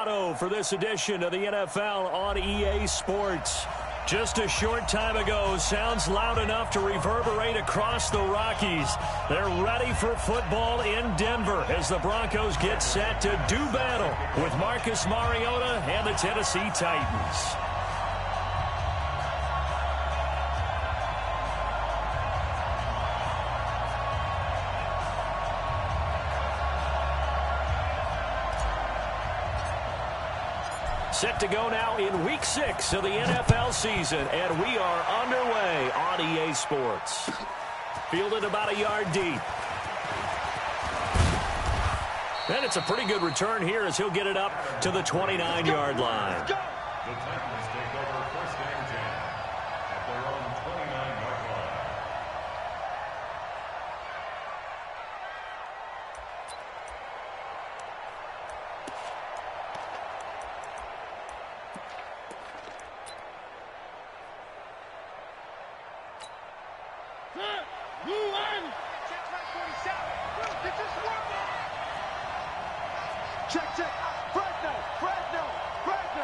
Colorado for this edition of the NFL on EA Sports. Just a short time ago, sounds loud enough to reverberate across the Rockies. They're ready for football in Denver as the Broncos get set to do battle with Marcus Mariota and the Tennessee Titans. Set to go now in Week 6 of the NFL season, and we are underway on EA Sports. Fielded about a yard deep. And it's a pretty good return here as he'll get it up to the 29-yard line. The Titans take over first and 10 at their own 29-yard line. Check. Fresno.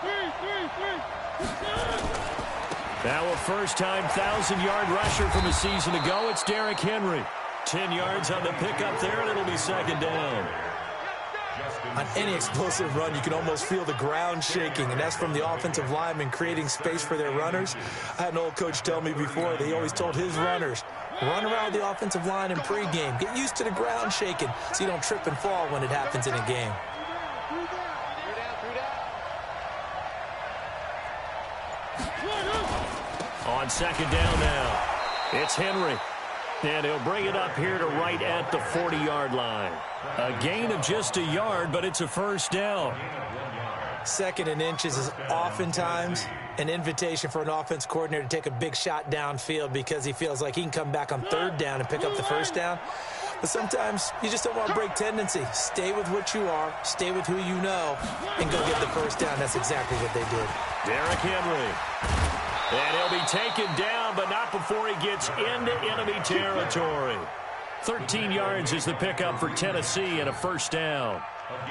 Three. Now a first-time 1,000-yard rusher from a season ago. It's Derrick Henry. 10 yards on the pickup there, and it'll be second down. On any explosive run, you can almost feel the ground shaking, and that's from the offensive linemen creating space for their runners. I had an old coach tell me before, they always told his runners, run around the offensive line in pregame. Get used to the ground shaking so you don't trip and fall when it happens in a game. On second down now, it's Henry. And he'll bring it up here to right at the 40-yard line. A gain of just a yard, but it's a first down. Second and inches is oftentimes an invitation for an offense coordinator to take a big shot downfield because he feels like he can come back on third down and pick up the first down. But sometimes you just don't want to break tendency. Stay with what you are, stay with who you know, and go get the first down. That's exactly what they did. Derrick Henry. And he'll be taken down, but not before he gets into enemy territory. 13 yards is the pickup for Tennessee and a first down.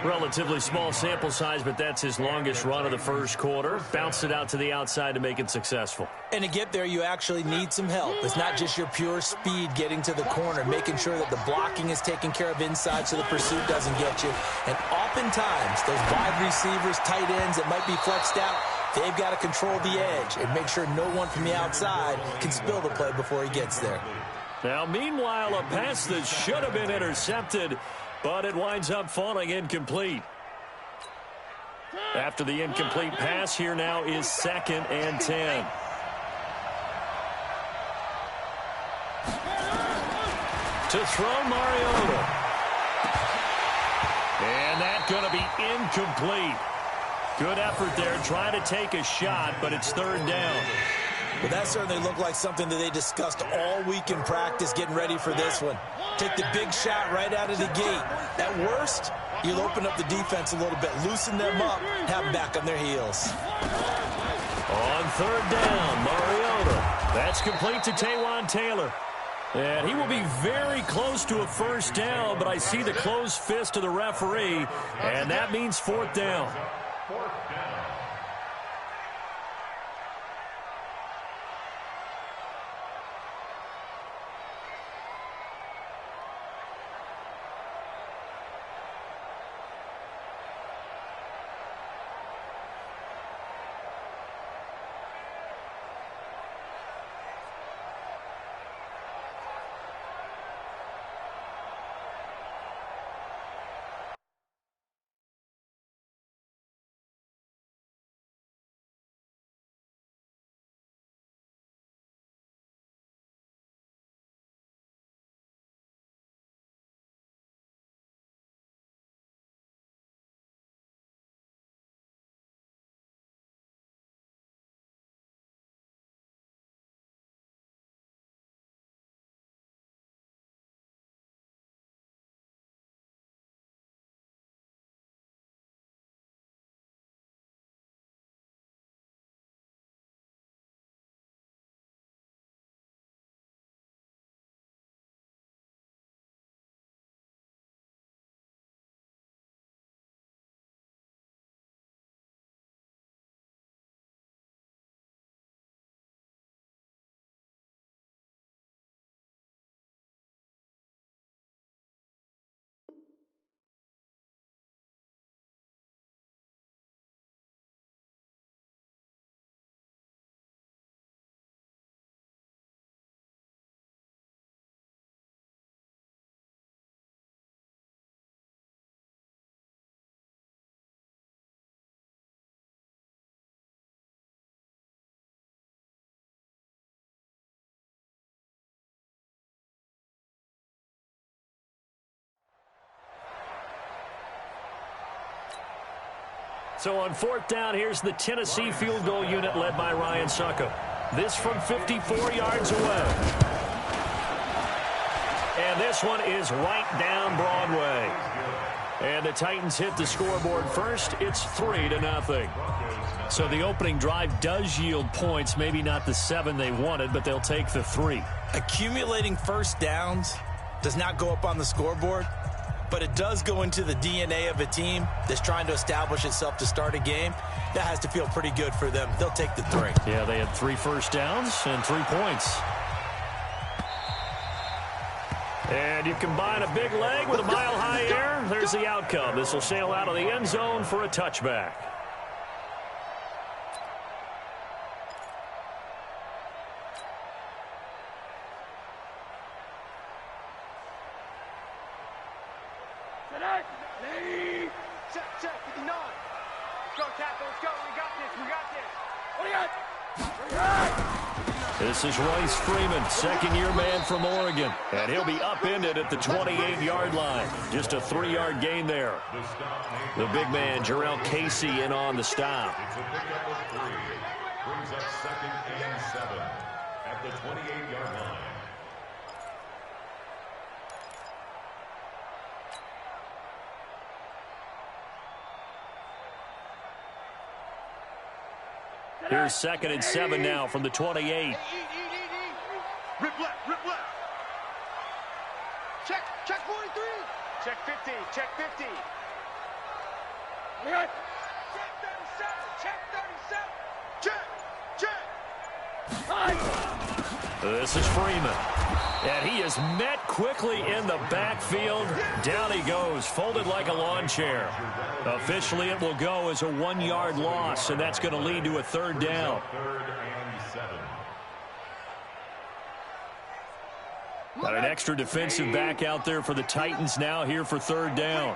Relatively small sample size, but that's his longest run of the first quarter. Bounced it out to the outside to make it successful. And to get there, you actually need some help. It's not just your pure speed getting to the corner, making sure that the blocking is taken care of inside so the pursuit doesn't get you. And oftentimes, those wide receivers, tight ends that might be flexed out, they've got to control the edge and make sure no one from the outside can spill the play before he gets there. Now, meanwhile, a pass that should have been intercepted, but it winds up falling incomplete. After the incomplete pass, here now is second and 10. To throw Mariota. And that's going to be incomplete. Good effort there, trying to take a shot, but it's third down. Well, that certainly looked like something that they discussed all week in practice getting ready for this one. Take the big shot right out of the gate. At worst, you'll open up the defense a little bit, loosen them up, have them back on their heels. On third down, Mariota. That's complete to Taywan Taylor. And he will be very close to a first down, but I see the closed fist of the referee, and that means fourth down. So on 4th down, here's the Tennessee field goal unit led by Ryan Suckup. This from 54 yards away. And this one is right down Broadway. And the Titans hit the scoreboard first. It's 3-0. So the opening drive does yield points, maybe not the 7 they wanted, but they'll take the 3. Accumulating first downs does not go up on the scoreboard, but it does go into the DNA of a team that's trying to establish itself to start a game. That has to feel pretty good for them. They'll take the 3. Yeah, they had 3 first downs and 3 points. And you combine a big leg with a mile-high air, there's the outcome. This will sail out of the end zone for a touchback. Check, 59. Go, tackle, let's go. We got this, we got this. What do you got? This is Royce Freeman, second-year man from Oregon. And he'll be upended at the 28-yard line. Just a 3-yard gain there. The big man, Jarrell Casey, in on the stop. It's a pickup of 3. Brings up 2nd and 7 at the 28-yard line. Here's 2nd and 7 now from the 28. Rip left, rip left. Check 43. Check 50, check 50. Check 37, check 37. Check. This is Freeman. And he is met quickly in the backfield. Down he goes, folded like a lawn chair. Officially, it will go as a 1-yard loss, and that's going to lead to a 3rd down. 3rd and 7. Got an extra defensive back out there for the Titans now here for 3rd down.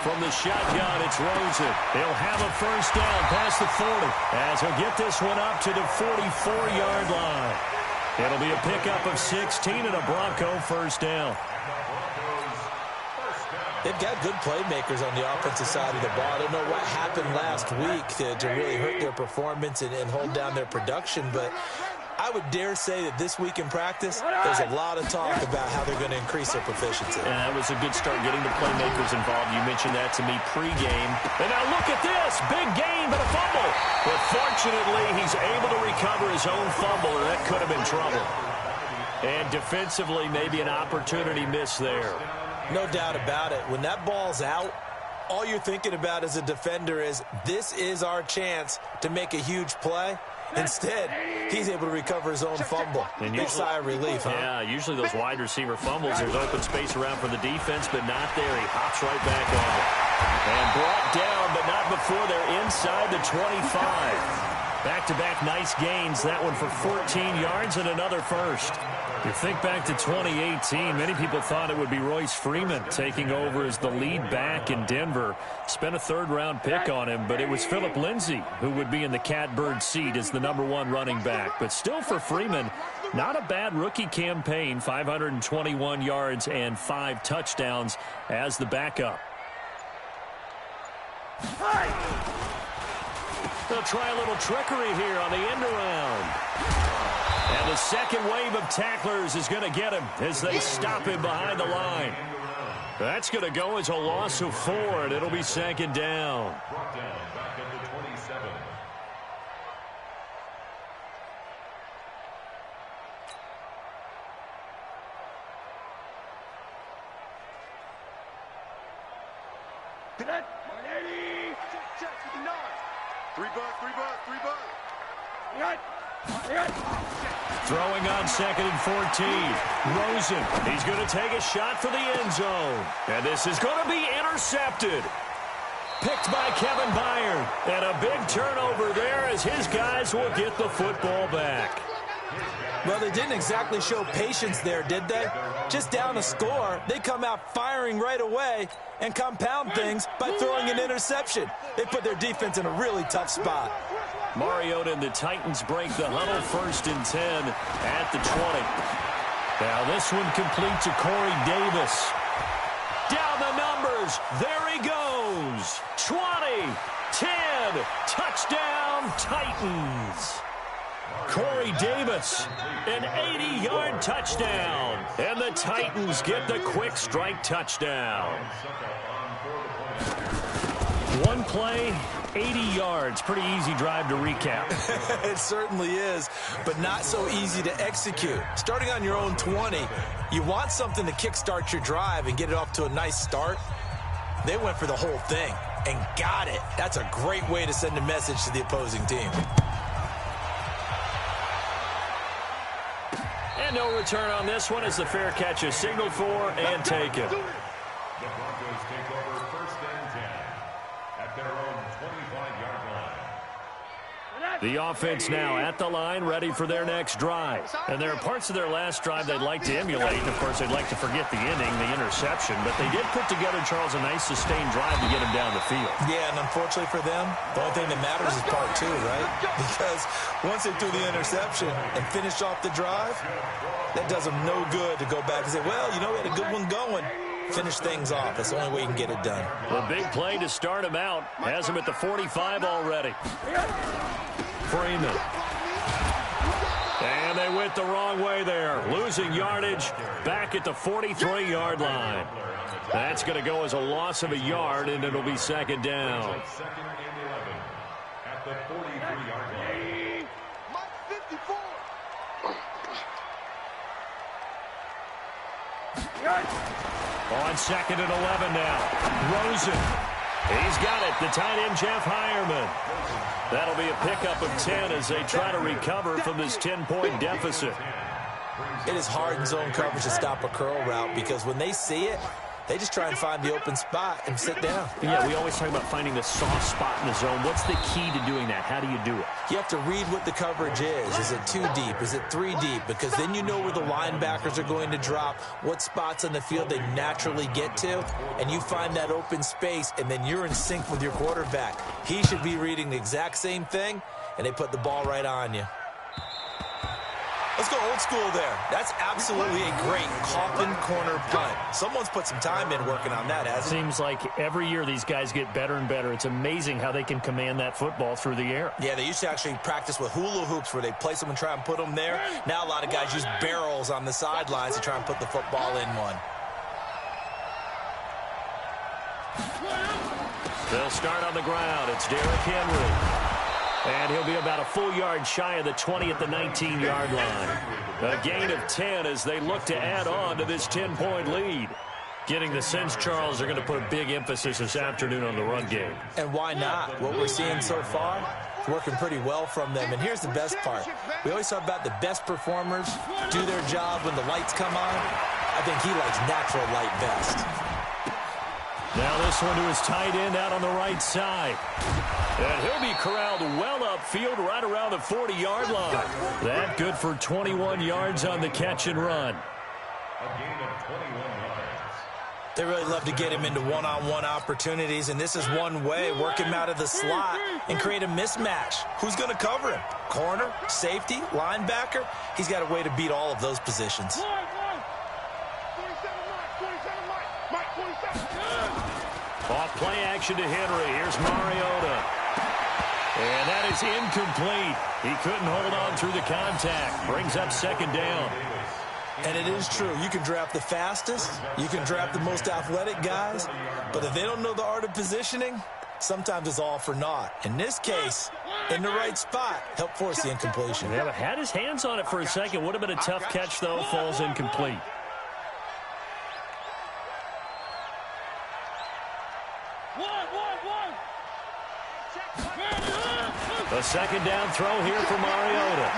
From the shotgun, it's Rosen. He'll have a first down past the 40 as he'll get this one up to the 44-yard line. It'll be a pickup of 16 and a Bronco first down. They've got good playmakers on the offensive side of the ball. I don't know what happened last week to really hurt their performance and hold down their production, but I would dare say that this week in practice, there's a lot of talk about how they're going to increase their proficiency. And that was a good start getting the playmakers involved. You mentioned that to me pregame. And now look at this. Big gain, but a fumble. But fortunately, he's able to recover his own fumble, and that could have been trouble. And defensively, maybe an opportunity miss there. No doubt about it. When that ball's out, all you're thinking about as a defender is, this is our chance to make a huge play. Instead, he's able to recover his own fumble. And big sigh of relief, huh? Yeah, usually those wide receiver fumbles, there's open space around for the defense, but not there. He hops right back on it. And brought down, but not before they're inside the 25. Back-to-back nice gains. That one for 14 yards and another first. You think back to 2018, many people thought it would be Royce Freeman taking over as the lead back in Denver. Spent a 3rd-round pick on him, but it was Phillip Lindsay who would be in the catbird seat as the #1 running back. But still for Freeman, not a bad rookie campaign, 521 yards and 5 touchdowns as the backup. They'll try a little trickery here on the end around. And the second wave of tacklers is going to get him as they stop him behind the line. That's going to go as a loss of 4, and it'll be 2nd down. Brought down back at the 27. Cadet 180. Check 59. 3 buck. Throwing on 2nd and 14. Rosen, he's going to take a shot for the end zone. And this is going to be intercepted. Picked by Kevin Byard. And a big turnover there as his guys will get the football back. Well, they didn't exactly show patience there, did they? Just down a score, they come out firing right away and compound things by throwing an interception. They put their defense in a really tough spot. Mariota and the Titans break the huddle 1st and 10 at the 20. Now this one complete to Corey Davis. Down the numbers. There he goes. good. Touchdown, Titans. Corey Davis, an 80-yard touchdown. And the Titans get the quick strike touchdown. One play, 80 yards. Pretty easy drive to recap. It certainly is, but not so easy to execute. Starting on your own 20, you want something to kickstart your drive and get it off to a nice start. They went for the whole thing and got it. That's a great way to send a message to the opposing team. And no return on this one as the fair catch is signaled for and taken. The Broncos take over 1st and 10 at their own 25-yard line. The offense now at the line, ready for their next drive. And there are parts of their last drive they'd like to emulate. And, of course, they'd like to forget the inning, the interception. But they did put together, Charles, a nice sustained drive to get him down the field. Yeah, and unfortunately for them, the only thing that matters is part 2, right? Because once they threw the interception and finished off the drive, that does them no good to go back and say, well, you know, we had a good one going. Finish things off. That's the only way you can get it done. A big play to start him out. Has him at the 45 already. Freeman. And they went the wrong way there. Losing yardage back at the 43-yard line. That's going to go as a loss of a yard, and it'll be 2nd down. 2nd and 11 at the 43-yard line. Mike 54. On 2nd and 11 now. Rosen. He's got it. The tight end, Jeff Heuerman. That'll be a pickup of 10 as they try to recover from this 10-point deficit. It is hard in zone coverage to stop a curl route because when they see it, they just try and find the open spot and sit down. Yeah, we always talk about finding the soft spot in the zone. What's the key to doing that? How do you do it? You have to read what the coverage is. Is it 2 deep? Is it 3 deep? Because then you know where the linebackers are going to drop, what spots on the field they naturally get to, and you find that open space, and then you're in sync with your quarterback. He should be reading the exact same thing, and they put the ball right on you. Let's go old school there. That's absolutely a great coffin corner punt. Someone's put some time in working on that, hasn't it? Seems like every year these guys get better and better. It's amazing how they can command that football through the air. Yeah, they used to actually practice with hula hoops where they place them and try and put them there. Now a lot of guys use barrels on the sidelines to try and put the football in one. They'll start on the ground. It's Derrick Henry. And he'll be about a full yard shy of the 20 at the 19-yard line. A gain of 10 as they look to add on to this 10-point lead. Getting the sense, Charles, they're going to put a big emphasis this afternoon on the run game. And why not? What we're seeing so far, it's working pretty well from them. And here's the best part. We always talk about the best performers do their job when the lights come on. I think he likes natural light best. Now this one to his tight end out on the right side. And he'll be corralled well upfield right around the 40-yard line. That good for 21 yards on the catch and run. A gain of 21 yards. They really love to get him into one-on-one opportunities, and this is one way. Work him out of the slot and create a mismatch. Who's going to cover him? Corner, safety, linebacker? He's got a way to beat all of those positions. Off play action to Henry. Here's Mariota. And that is incomplete. He couldn't hold on through the contact. Brings up 2nd down. And it is true. You can draft the fastest. You can draft the most athletic guys. But if they don't know the art of positioning, sometimes it's all for naught. In this case, in the right spot, help force the incompletion. Yeah, but had his hands on it for a second. Would have been a tough catch, though. Falls incomplete. A 2nd down throw here for Mariota.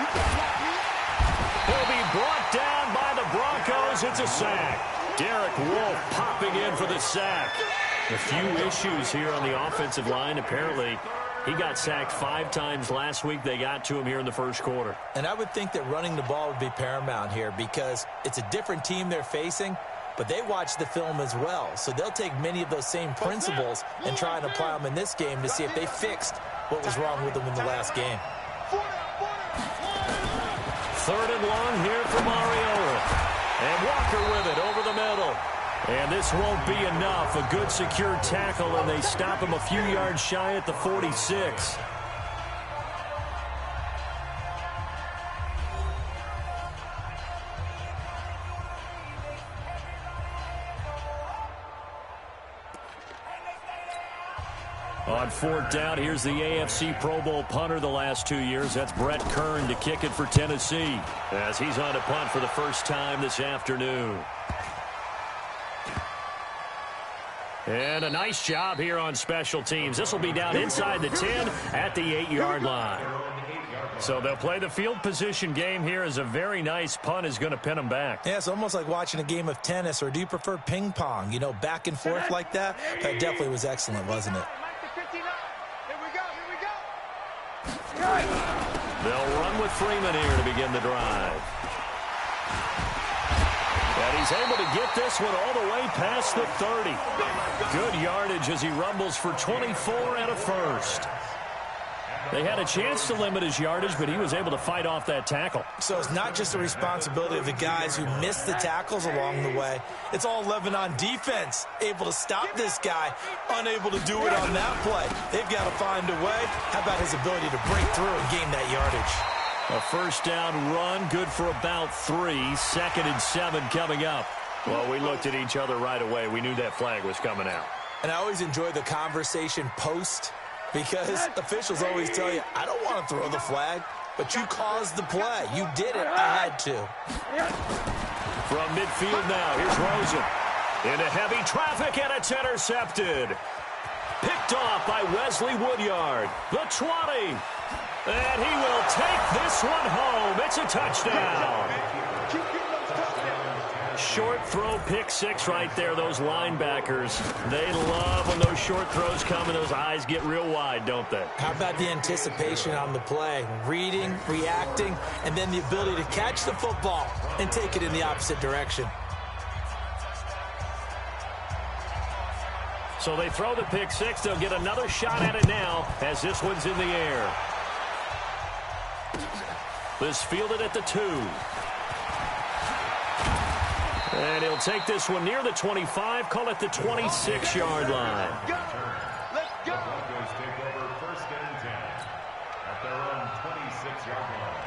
He'll be brought down by the Broncos. It's a sack. Derek Wolfe popping in for the sack. A few issues here on the offensive line. Apparently, he got sacked 5 times last week. They got to him here in the first quarter. And I would think that running the ball would be paramount here because it's a different team they're facing, but they watch the film as well. So they'll take many of those same principles and try and apply them in this game to see if they fixed what was wrong with them in the last game. 3rd and long here for Mariota. And Walker with it over the middle. And this won't be enough. A good secure tackle, and they stop him a few yards shy at the 46. On fourth down, here's the AFC Pro Bowl punter the last 2 years. That's Brett Kern to kick it for Tennessee, as he's on to punt for the first time this afternoon. And a nice job here on special teams. This will be down inside the 10 at the 8-yard line. So they'll play the field position game here, as a very nice punt is going to pin them back. Yeah, it's almost like watching a game of tennis, or do you prefer ping pong? You know, back and forth like that? That definitely was excellent, wasn't it? They'll run with Freeman here to begin the drive. And he's able to get this one all the way past the 30. Good yardage as he rumbles for 24 and a first. They had a chance to limit his yardage, but he was able to fight off that tackle. So it's not just the responsibility of the guys who missed the tackles along the way. It's all 11 on defense. Able to stop this guy, unable to do it on that play. They've got to find a way. How about his ability to break through and gain that yardage? A first down run, good for about 3. 2nd and 7 coming up. Well, we looked at each other right away. We knew that flag was coming out. And I always enjoy the conversation post, because officials always tell you, I don't want to throw the flag, but you caused the play. You did it. I had to. From midfield now, here's Rosen. Into heavy traffic, and it's intercepted. Picked off by Wesley Woodyard. The 20. And he will take this one home. It's a touchdown. Short throw, pick 6 right there. Those linebackers, they love when those short throws come and those eyes get real wide, don't they? How about the anticipation on the play? Reading, reacting, and then the ability to catch the football and take it in the opposite direction. So they throw the pick 6. They'll get another shot at it now as this one's in the air. This fielded at the 2. And he'll take this one near the 25, call it the 26-yard line. Let's go. The Broncos take over 1st and 10 at their own 26-yard line.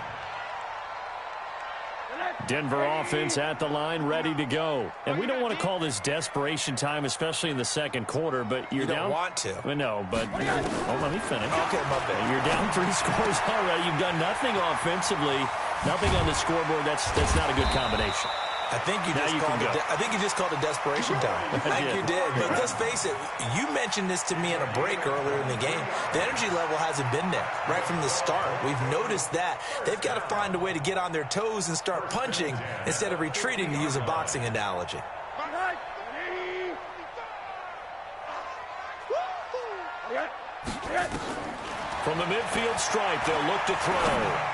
Denver offense at the line, ready to go. And we don't want to call this desperation time, especially in the second quarter, but you're down. You don't want to. No, but let me finish. Okay, my bad. You're down 3 scores already. You've done nothing offensively, nothing on the scoreboard. That's not a good combination. I think you just called it desperation time. I think you did. But let's face it, you mentioned this to me in a break earlier in the game. The energy level hasn't been there right from the start. We've noticed that. They've got to find a way to get on their toes and start punching instead of retreating, to use a boxing analogy. From the midfield stripe, they'll look to throw.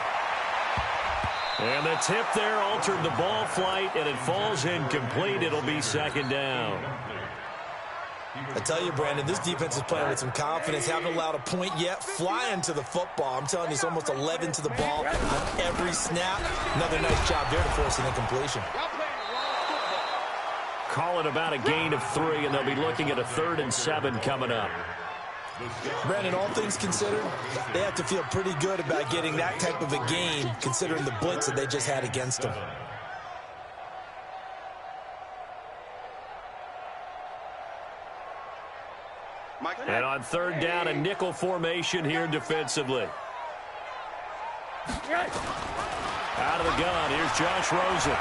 And the tip there altered the ball flight, and it falls incomplete. It'll be 2nd down. I tell you, Brandon, this defense is playing with some confidence. Haven't allowed a point yet. Flying to the football. I'm telling you, it's almost 11 to the ball on every snap. Another nice job there to force an incompletion. Call it about a gain of 3, and they'll be looking at a 3rd and 7 coming up. Brandon, all things considered, they have to feel pretty good about getting that type of a game, considering the blitz that they just had against them. And on 3rd down, a nickel formation here defensively. Out of the gun, here's Josh Rosen.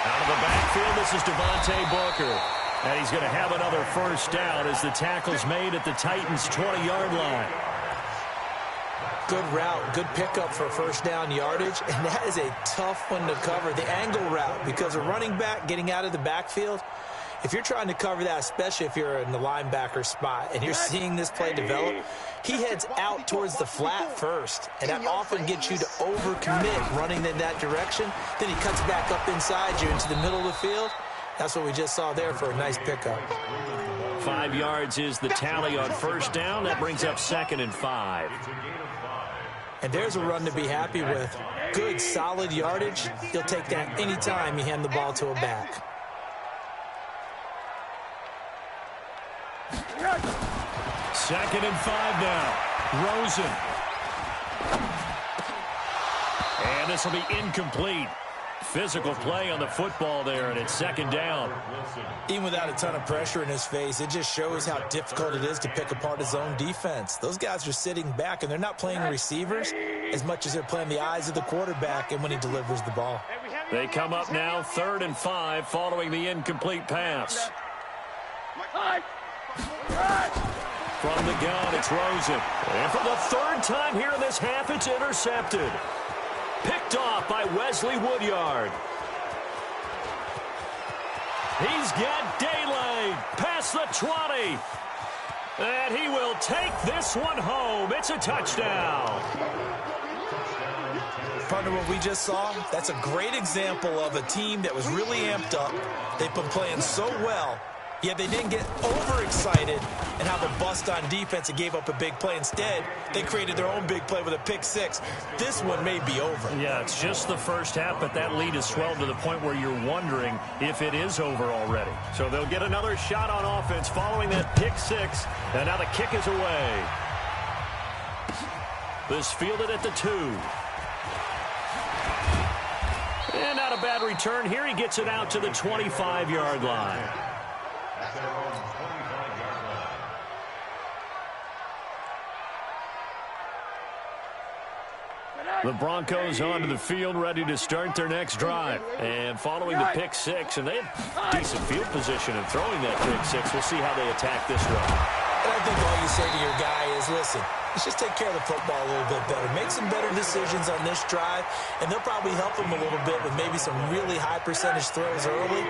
Out of the backfield, this is Devontae Booker. And he's going to have another first down as the tackle's made at the Titans' 20-yard line. Good route, good pickup for first down yardage, and that is a tough one to cover. The angle route, because a running back getting out of the backfield, if you're trying to cover that, especially if you're in the linebacker spot and you're seeing this play develop, he heads out towards the flat first, and that often gets you to overcommit running in that direction. Then he cuts back up inside you into the middle of the field. That's what we just saw there for a nice pickup. 5 yards is the tally on first down. That brings up 2nd and 5. And there's a run to be happy with. Good, solid yardage. He'll take that anytime you hand the ball to a back. Second and 5 now. Rosen. And this will be incomplete. Physical play on the football there, and it's second down. Even without a ton of pressure in his face, it just shows how difficult it is to pick apart his own defense. Those guys are sitting back, and they're not playing receivers as much as they're playing the eyes of the quarterback and when he delivers the ball. They come up now 3rd and 5 following the incomplete pass. From the gun, it's Rosen. And for the 3rd time here in this half, it's intercepted. Picked off by Wesley Woodyard. He's got daylight past the 20. And he will take this one home. It's a touchdown. Partner, what we just saw, that's a great example of a team that was really amped up. They've been playing so well, yet they didn't get overexcited and have a bust on defense and gave up a big play. Instead, they created their own big play with a pick-6. This one may be over. Yeah, it's just the first half, but that lead has swelled to the point where you're wondering if it is over already. So they'll get another shot on offense following that pick-6, and now the kick is away. This fielded at the 2. And not a bad return here. He gets it out to the 25-yard line. The Broncos onto the field, ready to start their next drive. And following the pick-6, and they have decent field position in throwing that pick-6. We'll see how they attack this drive. And I think all you say to your guy is, listen, let's just take care of the football a little bit better. Make some better decisions on this drive, and they'll probably help him a little bit with maybe some really high-percentage throws early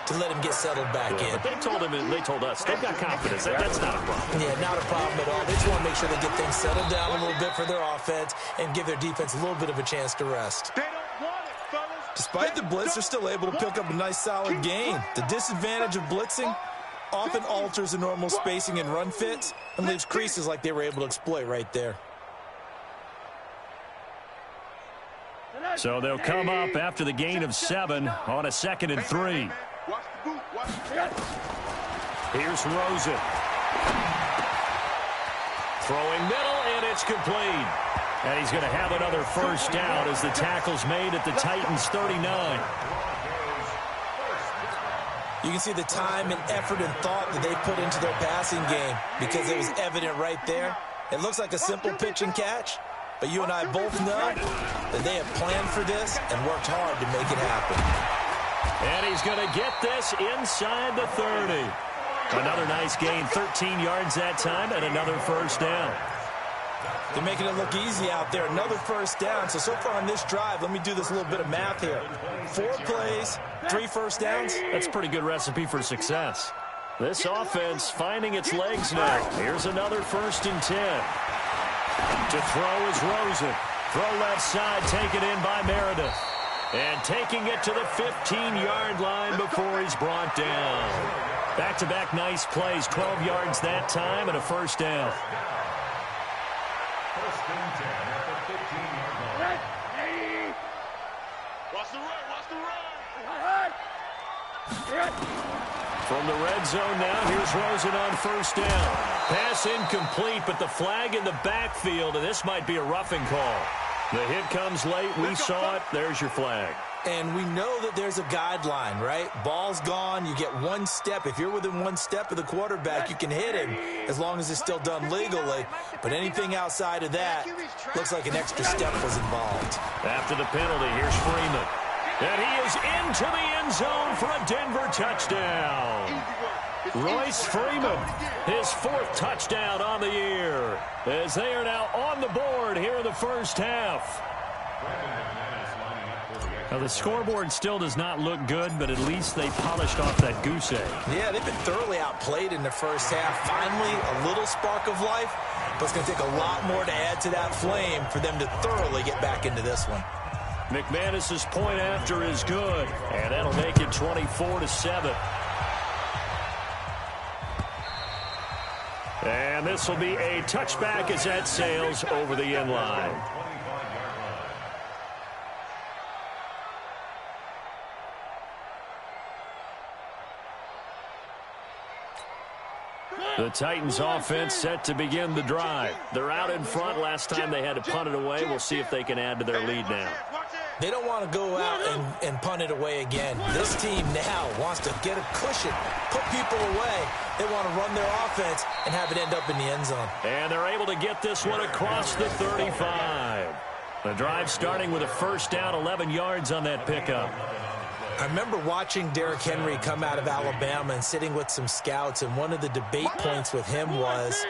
to let him get settled back in. But they told him, and they told us, they've got confidence. That's not a problem. Yeah, not a problem at all. They just want to make sure they get things settled down a little bit for their offense and give their defense a little bit of a chance to rest. They don't want it, fellas. Despite the blitz, they're still able to pick up a nice, solid gain. The disadvantage of blitzing often alters the normal spacing and run fits and leaves creases like they were able to exploit right there. So they'll come up after the gain of 7 on a 2nd and 3. Watch the boot. Watch the Here's Rosen. Throwing middle, and it's complete. And he's going to have another first down as the tackle's made at the Titans' 39. You can see the time and effort and thought that they put into their passing game because it was evident right there. It looks like a simple pitch and catch, but you and I both know that they have planned for this and worked hard to make it happen. And he's going to get this inside the 30. Another nice gain, 13 yards that time, and another first down. They're making it look easy out there. Another first down. So far on this drive, let me do this little bit of math here. 4 plays, 3 first downs. That's a pretty good recipe for success. This offense finding its legs now. Here's another 1st and 10. To throw is Rosen. Throw left side, taken in by Meredith. And taking it to the 15-yard line before he's brought down. Back-to-back nice plays, 12 yards that time and a first down. 1st and 10 at the 15-yard line. Watch the run. Watch the run. From the red zone now, here's Rosen on first down. Pass incomplete, but the flag in the backfield, and this might be a roughing call. The hit comes late. We saw it. There's your flag. And we know that there's a guideline, right? Ball's gone. You get 1 step. If you're within 1 step of the quarterback, you can hit him as long as it's still done legally. But anything outside of that looks like an extra step was involved. After the penalty, here's Freeman. And he is into the end zone for a Denver touchdown. Royce Freeman, his 4th touchdown on the year, as they are now on the board here in the first half. Now, the scoreboard still does not look good, but at least they polished off that goose egg. Yeah, they've been thoroughly outplayed in the first half. Finally, a little spark of life, but it's going to take a lot more to add to that flame for them to thoroughly get back into this one. McManus's point after is good, and that'll make it 24-7. And this will be a touchback as that sails over the end line. The Titans offense set to begin the drive. They're out in front. Last time they had to punt it away. We'll see if they can add to their lead now. They don't want to go out and punt it away again. This team now wants to get a cushion, put people away. They want to run their offense and have it end up in the end zone. And they're able to get this one across the 35. The drive starting with a first down, 11 yards on that pickup. I remember watching Derrick Henry come out of Alabama and sitting with some scouts, and one of the debate points with him was,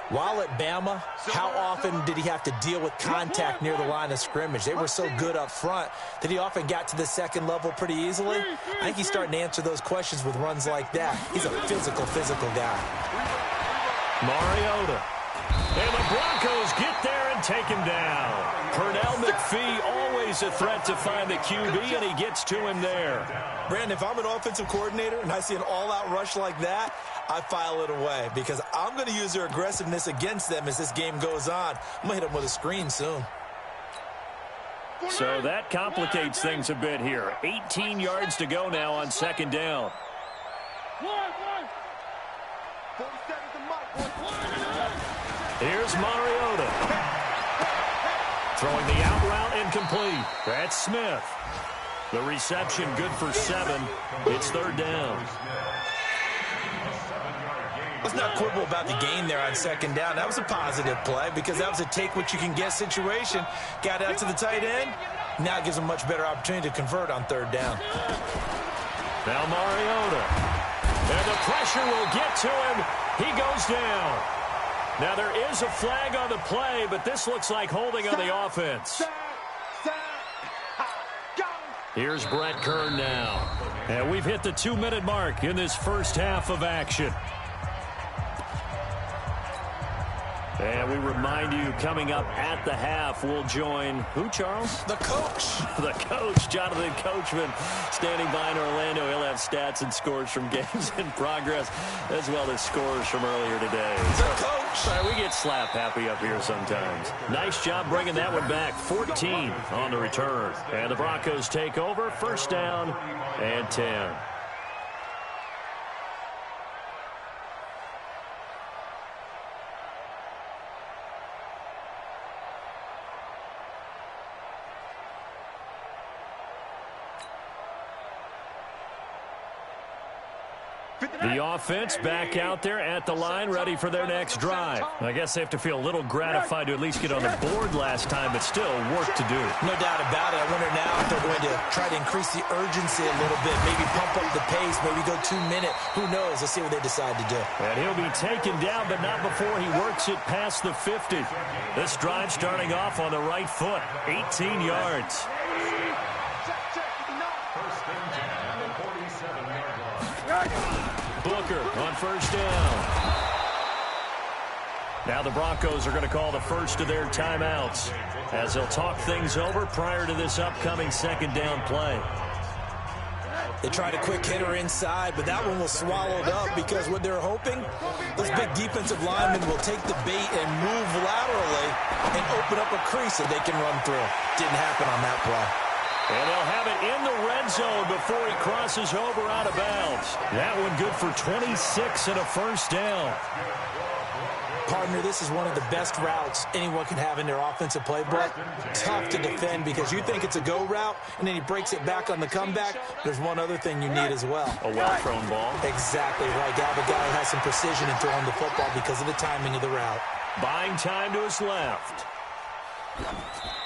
while at Bama, how often did he have to deal with contact near the line of scrimmage? They were so good up front that he often got to the second level pretty easily. I think he's starting to answer those questions with runs like that. He's a physical guy. Mariota. And the Broncos get there and take him down. Pernell McPhee, always a threat to find the QB, and he gets to him there. Brandon, if I'm an offensive coordinator and I see an all-out rush like that, I file it away because I'm going to use their aggressiveness against them as this game goes on. I'm going to hit them with a screen soon. So that complicates things a bit here. 18 yards to go now on second down. Here's Mariota. Throwing the out route incomplete. That's Smith. The reception good for 7. It's third down. Let's not quibble about the gain there on second down. That was a positive play because that was a take-what-you-can-get situation. Got out to the tight end. Now it gives them a much better opportunity to convert on third down. Now Mariota. And the pressure will get to him. He goes down. Now there is a flag on the play, but this looks like holding on the offense. Here's Brett Kern now. And we've hit the 2-minute mark in this first half of action. And we remind you, coming up at the half, we'll join who, Charles? The coach. The coach, Jonathan Coachman, standing by in Orlando. He'll have stats and scores from games in progress, as well as scores from earlier today. The coach. Sorry, we get slap happy up here sometimes. Nice job bringing that one back. 14 on the return. And the Broncos take over. First down and 10. The offense back out there at the line, ready for their next drive. I guess they have to feel a little gratified to at least get on the board last time, but still work to do. No doubt about it. I wonder now if they're going to try to increase the urgency a little bit, maybe pump up the pace, maybe go 2-minute. Who knows? Let's see what they decide to do. And he'll be taken down, but not before he works it past the 50. This drive starting off on the right foot, 18 yards. Booker on first down. Now the Broncos are going to call the first of their timeouts as they'll talk things over prior to this upcoming second down play. They tried a quick hitter inside, but that one was swallowed up because what they're hoping, those big defensive linemen will take the bait and move laterally and open up a crease that they can run through. Didn't happen on that play. And they'll have it in the red zone before he crosses over out of bounds. That one good for 26 and a first down. Partner, this is one of the best routes anyone can have in their offensive playbook. Tough to defend because you think it's a go route, and then he breaks it back on the comeback. There's one other thing you need as well. A well-thrown ball. Exactly right. Got a guy who has some precision in throwing the football because of the timing of the route. Buying time to his left.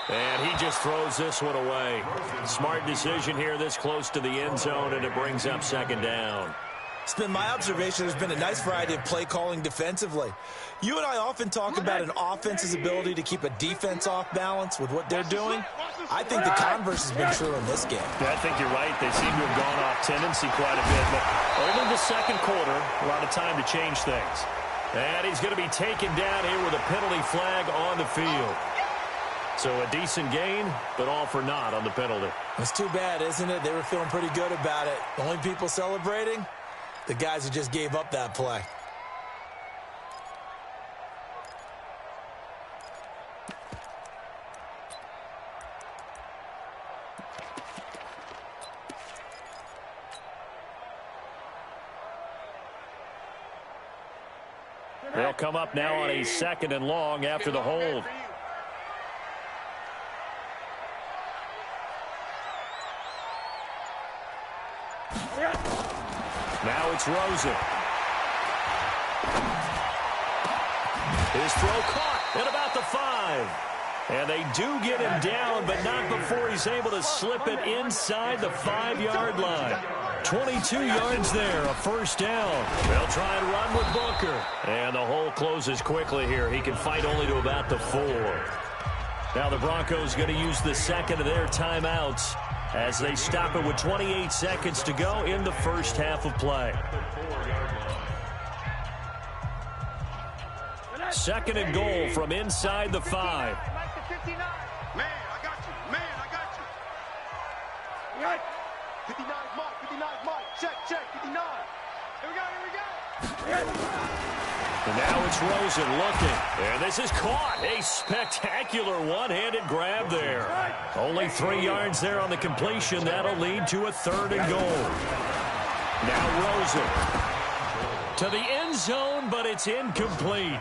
And he just throws this one away. Smart decision here this close to the end zone, and it brings up second down. It's been my observation there's been a nice variety of play calling defensively. You and I often talk about an offense's ability to keep a defense off balance with what they're doing. I think the converse has been true in this game. Yeah, I think you're right. They seem to have gone off tendency quite a bit, but only the second quarter, a lot of time to change things. And he's going to be taken down here with a penalty flag on the field. So a decent gain, but all for naught on the penalty. It's too bad, isn't it? They were feeling pretty good about it. The only people celebrating, the guys who just gave up that play. They'll come up now on a 2nd and long after the hold. Now it's Rosen. His throw caught at about the 5. And they do get him down, but not before he's able to slip it inside the 5-yard line. 22 yards there, a first down. They'll try and run with Booker. And the hole closes quickly here. He can fight only to about the 4. Now the Broncos going to use the second of their timeouts as they stop it with 28 seconds to go in the first half of play. 2nd and goal from inside the 5. Man, I got you. Man, I got you. 59 mark, 59 mark. Check, 59. Here we go. And now it's Rosen looking. And this is caught. A spectacular one-handed grab there. Only 3 yards there on the completion. That'll lead to a 3rd and goal. Now Rosen to the end zone, but it's incomplete.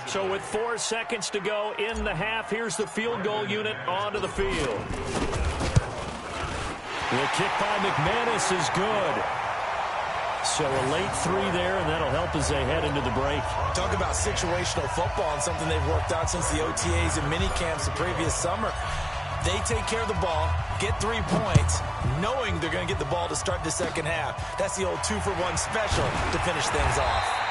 So with 4 seconds to go in the half, here's the field goal unit onto the field. The kick by McManus is good. So a late 3 there, and that'll help as they head into the break. Talk about situational football and something they've worked out since the OTAs and mini camps the previous summer. They take care of the ball, get 3 points, knowing they're going to get the ball to start the second half. That's the old 2-for-1 special to finish things off.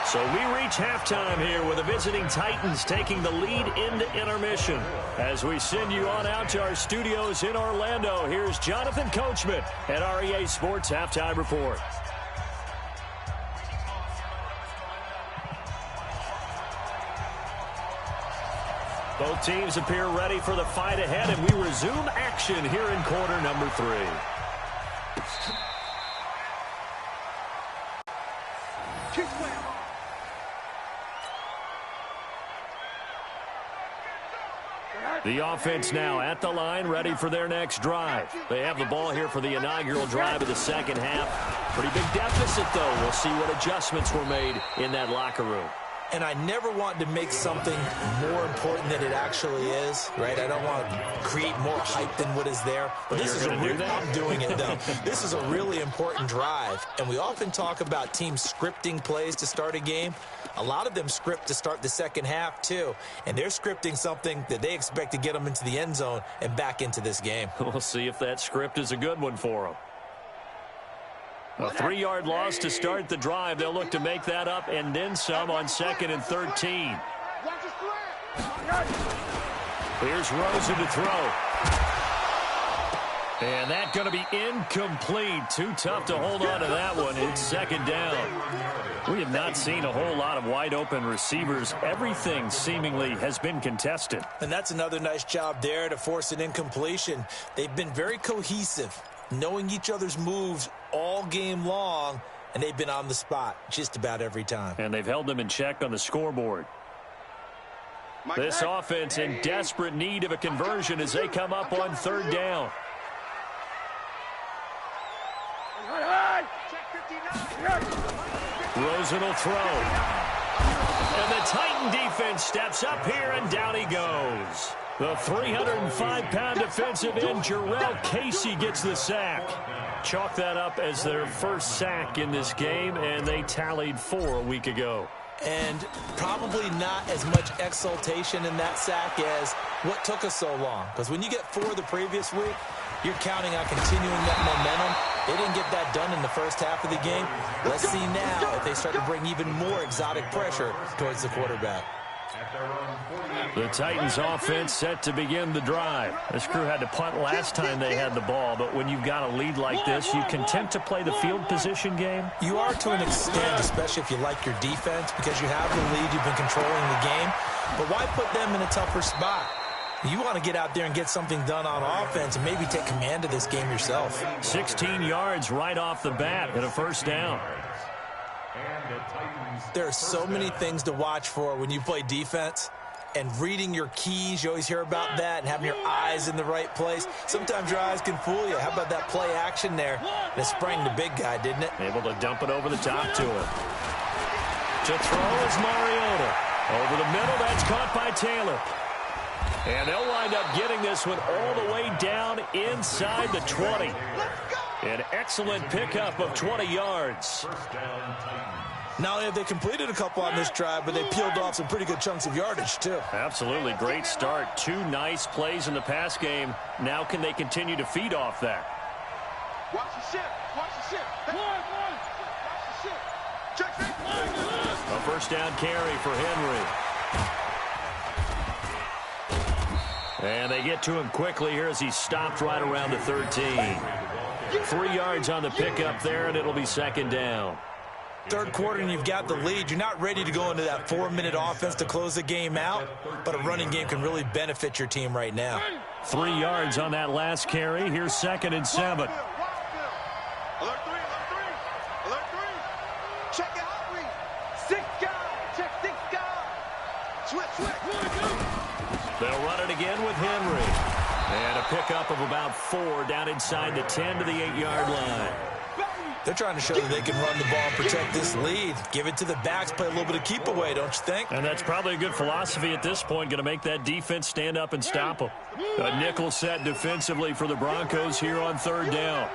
So we reach halftime here with the visiting Titans taking the lead into intermission. As we send you on out to our studios in Orlando, here's Jonathan Coachman at REA Sports Halftime Report. Both teams appear ready for the fight ahead, and we resume action here in quarter number 3. The offense now at the line, ready for their next drive. They have the ball here for the inaugural drive of the second half. Pretty big deficit, though. We'll see what adjustments were made in that locker room. And I never want to make something more important than it actually is, right? I don't want to create more hype than what is there. But this is I'm doing it, though. This is a really important drive. And we often talk about teams scripting plays to start a game. A lot of them script to start the second half, too. And they're scripting something that they expect to get them into the end zone and back into this game. We'll see if that script is a good one for them. A 3-yard loss to start the drive. They'll look to make that up and then some on 2nd and 13. Here's Rosen to throw. And that's going to be incomplete. Too tough to hold on to that one. It's 2nd down. We have not seen a whole lot of wide-open receivers. Everything seemingly has been contested. And that's another nice job there to force an incompletion. They've been very cohesive, knowing each other's moves all game long, and they've been on the spot just about every time. And they've held them in check on the scoreboard. This offense in desperate need of a conversion as they come up on 3rd down. Rosen will throw. And the Titan defense steps up here, and down he goes. The 305-pound defensive end, Jarrell Casey, gets the sack. Chalk that up as their first sack in this game, and they tallied 4 a week ago. And probably not as much exultation in that sack as what took us so long. Because when you get 4 the previous week, you're counting on continuing that momentum. They didn't get that done in the first half of the game. Let's see now if they start to bring even more exotic pressure towards the quarterback. The Titans offense set to begin the drive. This crew had to punt last time they had the ball, but when you've got a lead like this, you content to play the field position game? You are to an extent, especially if you like your defense, because you have the lead, you've been controlling the game. But why put them in a tougher spot? You want to get out there and get something done on offense and maybe take command of this game yourself. 16 yards right off the bat and a first down. There are so many things to watch for when you play defense, and reading your keys. You always hear about that, and having your eyes in the right place. Sometimes your eyes can fool you. How about that play action there? And it sprang the big guy, didn't it? Able to dump it over the top to him. To throw is Mariota. Over the middle, that's caught by Taylor. And they'll wind up getting this one all the way down inside the 20. An excellent pickup of 20 yards. Not only have they completed a couple on this drive, but they peeled off some pretty good chunks of yardage, too. Absolutely. Great start. 2 nice plays in the pass game. Now can they continue to feed off that? Watch the ship. Watch the ship. Watch the ship. Check it. A first down carry for Henry. And they get to him quickly here as he stopped right around the 13. 3 yards on the pickup there, and it'll be second down. Third quarter and you've got the lead. You're not ready to go into that 4-minute offense to close the game out, but a running game can really benefit your team right now. 3 yards on that last carry. Here's 2nd and 7. Alert 3, alert 3. Alert 3. Check it out, read. 6 guys. Check 6 guys. Switch. They'll run it again with Henry. And a pickup of about 4 down inside the 10 to the 8-yard line. They're trying to show that they can run the ball and protect this lead. Give it to the backs, play a little bit of keep away, don't you think? And that's probably a good philosophy at this point, going to make that defense stand up and stop them. A nickel set defensively for the Broncos here on 3rd down.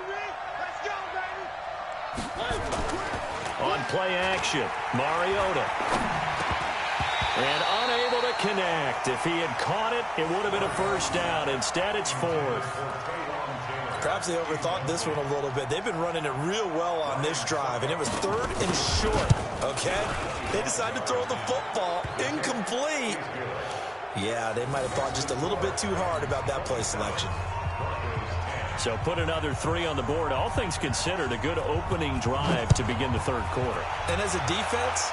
On play action, Mariota. And unable to connect. If he had caught it, it would have been a first down. Instead, it's 4th. Perhaps they overthought this one a little bit. They've been running it real well on this drive, and it was 3rd and short, okay? They decided to throw the football incomplete. Yeah, they might have thought just a little bit too hard about that play selection. So put another 3 on the board. All things considered, a good opening drive to begin the 3rd quarter. And as a defense,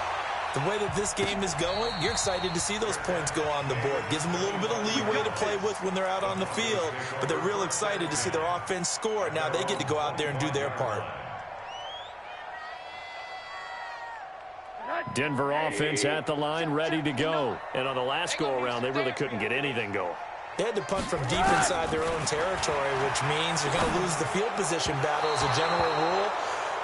the way that this game is going, you're excited to see those points go on the board. Gives them a little bit of leeway to play with when they're out on the field, but they're real excited to see their offense score. Now they get to go out there and do their part. Denver offense at the line, ready to go. And on the last go-around, they really couldn't get anything going. They had to punt from deep inside their own territory, which means you're going to lose the field position battle as a general rule.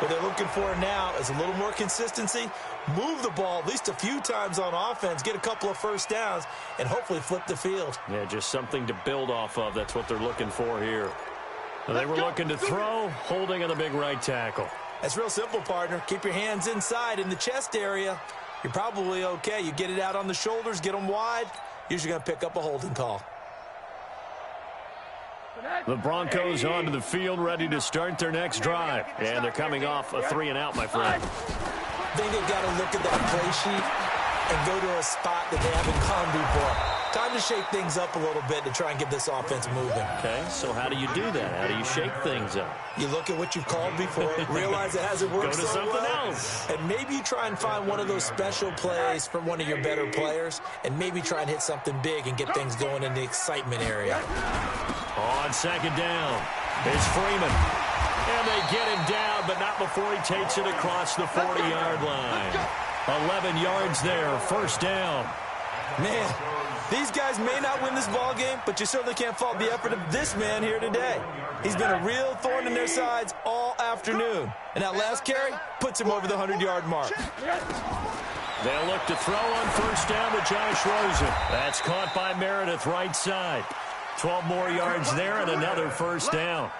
What they're looking for now is a little more consistency, move the ball at least a few times on offense, get a couple of first downs, and hopefully flip the field. Yeah, just something to build off of. That's what they're looking for here. Now they were looking to throw, holding on the big right tackle. That's real simple, partner. Keep your hands inside in the chest area. You're probably okay. You get it out on the shoulders, get them wide, usually going to pick up a holding call. The Broncos onto the field, ready to start their next drive. And they're coming off a 3-and-out, my friend. I think they've got to look at that play sheet and go to a spot that they haven't gone before. Time to shake things up a little bit to try and get this offense moving. Okay, so how do you do that? How do you shake things up? You look at what you've called before, realize it hasn't worked Go to so something well, else. and maybe you try and find one of those special plays from one of your better players, and maybe try and hit something big and get things going in the excitement area. On 2nd down, it's Freeman. And they get him down, but not before he takes it across the 40-yard line. 11 yards there, first down. Man, these guys may not win this ball game, but you certainly can't fault the effort of this man here today. He's been a real thorn in their sides all afternoon. And that last carry puts him over the 100-yard mark. They'll look to throw on first down to Josh Rosen. That's caught by Meredith, right side. 12 more yards there and another first down.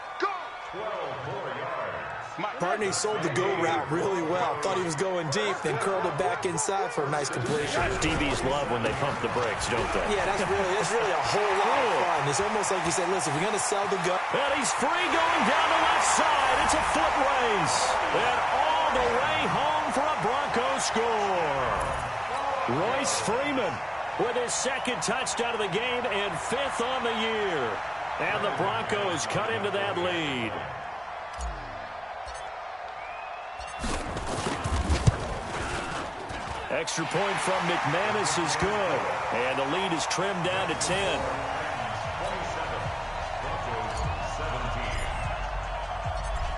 Partner, he sold the go route really well. Thought he was going deep, then curled it back inside for a nice completion. DBs love when they pump the brakes, don't they? Yeah, that's really a whole lot of fun. It's almost like you said, listen, if we're going to sell the gun. And he's free going down the left side. It's a foot race. And all the way home for a Broncos score. Royce Freeman with his 2nd touchdown of the game and 5th on the year. And the Broncos cut into that lead. Extra point from McManus is good. And the lead is trimmed down to 10.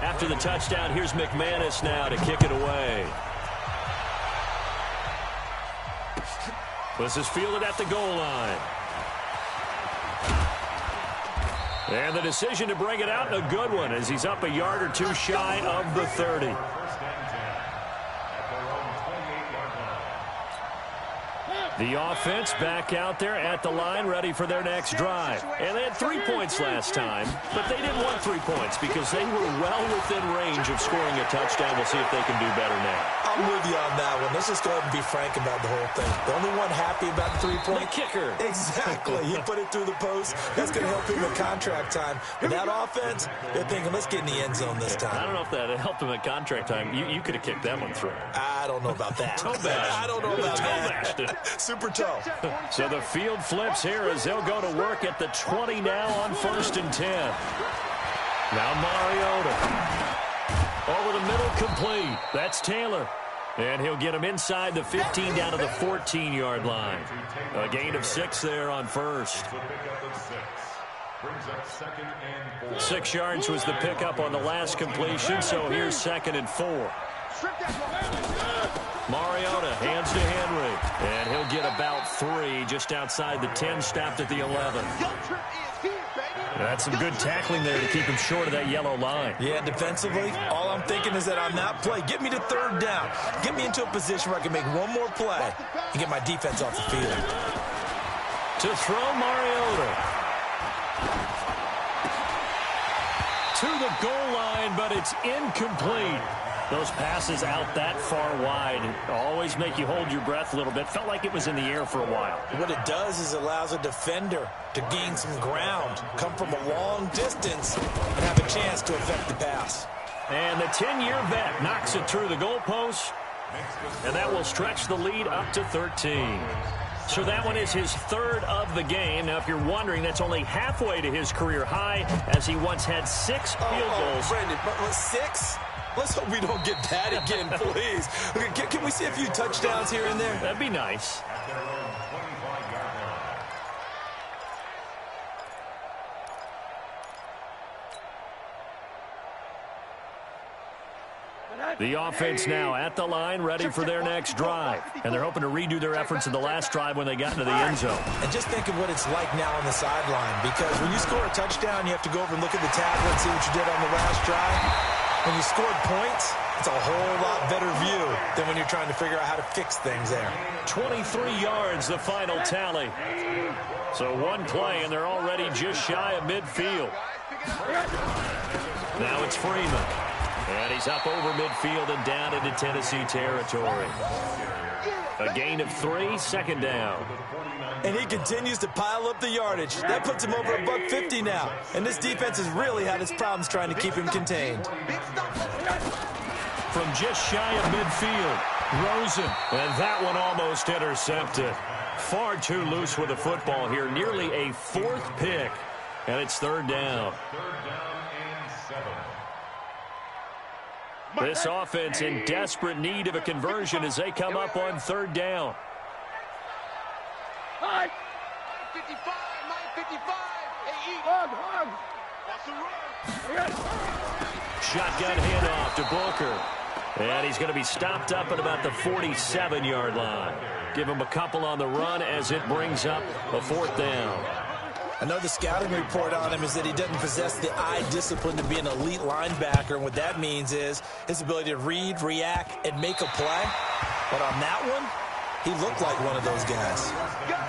After the touchdown, here's McManus now to kick it away. This is fielded at the goal line. And the decision to bring it out, a good one, as he's up a yard or two shy of the 30. The offense back out there at the line, ready for their next drive. And they had 3 points last time, but they didn't want 3 points because they were well within range of scoring a touchdown. We'll see if they can do better now. I'm with you on that one. Let's just go ahead and be frank about the whole thing. The only one happy about the 3-point kicker. Exactly. He put it through the post. That's going to help him at contract time. But that offense, they're thinking, let's get in the end zone this time. I don't know if that helped him at contract time. You could have kicked that one through. I don't know about that. I don't know about that. Super tough. So the field flips here as they'll go to work at the 20 now on 1st and 10. Now Mariota. Over the middle, complete. That's Taylor. And he'll get him inside the 15 down to the 14-yard line. A gain of 6 there on first. 6 yards was the pickup on the last completion, so here's 2nd and 4. Mariota hands to Henry, and he'll get about 3 just outside the 10, stopped at the 11. That's some good tackling there to keep him short of that yellow line. Yeah, defensively, all I'm thinking is that on that play, get me to 3rd down. Get me into a position where I can make one more play and get my defense off the field. To throw Mariota. To the goal line, but it's incomplete. Those passes out that far wide always make you hold your breath a little bit. Felt like it was in the air for a while. What it does is it allows a defender to gain some ground, come from a long distance, and have a chance to affect the pass. And the 10-year vet knocks it through the goalpost, and that will stretch the lead up to 13. So that one is his 3rd of the game. Now, if you're wondering, that's only halfway to his career high, as he once had 6 field goals. Brandon, 6? Let's hope we don't get that again, please. Okay, can we see a few touchdowns here and there? That'd be nice. The offense now at the line, ready for their next drive. And they're hoping to redo their efforts in the last drive when they got into the end zone. And just think of what it's like now on the sideline, because when you score a touchdown, you have to go over and look at the tablet and see what you did on the last drive. When you scored points, it's a whole lot better view than when you're trying to figure out how to fix things there. 23 yards, the final tally. So one play, and they're already just shy of midfield. Now it's Freeman. And he's up over midfield and down into Tennessee territory. A gain of 3, 2nd down. And he continues to pile up the yardage. That puts him over $150 now. And this defense has really had its problems trying to keep him contained. From just shy of midfield, Rosen. And that one almost intercepted. Far too loose with the football here. Nearly a 4th pick. And it's 3rd down. This offense in desperate need of a conversion as they come up on 3rd down. 55, 55. Shotgun handoff to Booker. And he's going to be stopped up at about the 47-yard line. Give him a couple on the run as it brings up a 4th down. I know the scouting report on him is that he doesn't possess the eye discipline to be an elite linebacker. And what that means is his ability to read, react, and make a play. But on that one, he looked like one of those guys.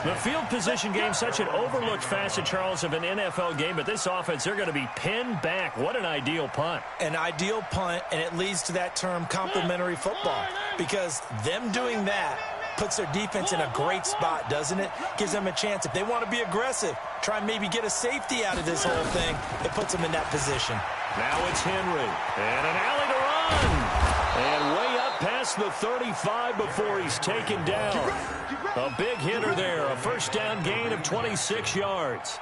The field position game, such an overlooked facet, Charles, of an NFL game. But this offense, they're going to be pinned back. What an ideal punt. An ideal punt, and it leads to that term complementary football. Because them doing that puts their defense in a great spot, doesn't it? Gives them a chance. If they want to be aggressive, try and maybe get a safety out of this whole thing, it puts them in that position. Now it's Henry. And an alley to run. And way up past the 35 before he's taken down. A big hitter there. A 1st down gain of 26 yards.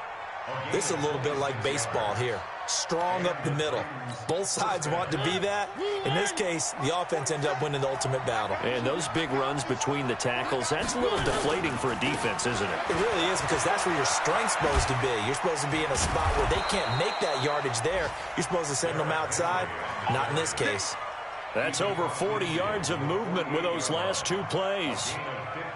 This is a little bit like baseball here. Strong up the middle. Both sides want to be that. In this case, the offense ended up winning the ultimate battle. And those big runs between the tackles, that's a little deflating for a defense, isn't it? It really is, because that's where your strength's supposed to be. You're supposed to be in a spot where they can't make that yardage there. You're supposed to send them outside. Not in this case. That's over 40 yards of movement with those last 2 plays.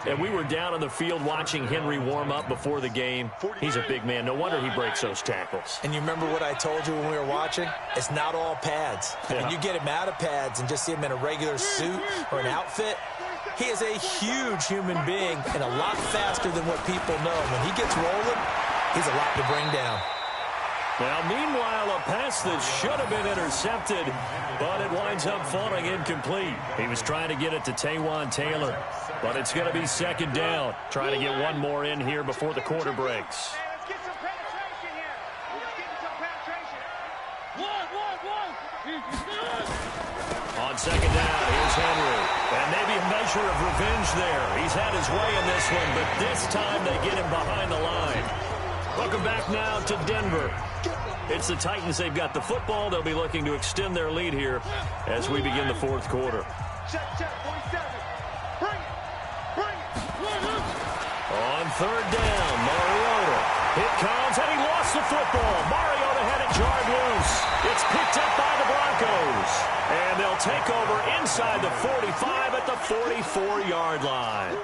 And we were down on the field watching Henry warm up before the game. He's a big man. No wonder he breaks those tackles. And you remember what I told you when we were watching? It's not all pads. Yeah. When you get him out of pads and just see him in a regular suit or an outfit, he is a huge human being and a lot faster than what people know. When he gets rolling, he's a lot to bring down. Now, meanwhile, a pass that should have been intercepted, but it winds up falling incomplete. He was trying to get it to Taywan Taylor, but it's going to be second down. Trying to get one more in here before the quarter breaks. Let's get some penetration here. Let's get some penetration. On second down, here's Henry. And maybe a measure of revenge there. He's had his way in this one, but this time they get him behind the line. Welcome back now to Denver. It's the Titans. They've got the football. They'll be looking to extend their lead here as we begin the fourth quarter. Check, 47. Bring it. On third down, Mariota. It comes, and he lost the football. Mariota had it jarred loose. It's picked up by the Broncos. And they'll take over inside the 45 at the 44-yard line.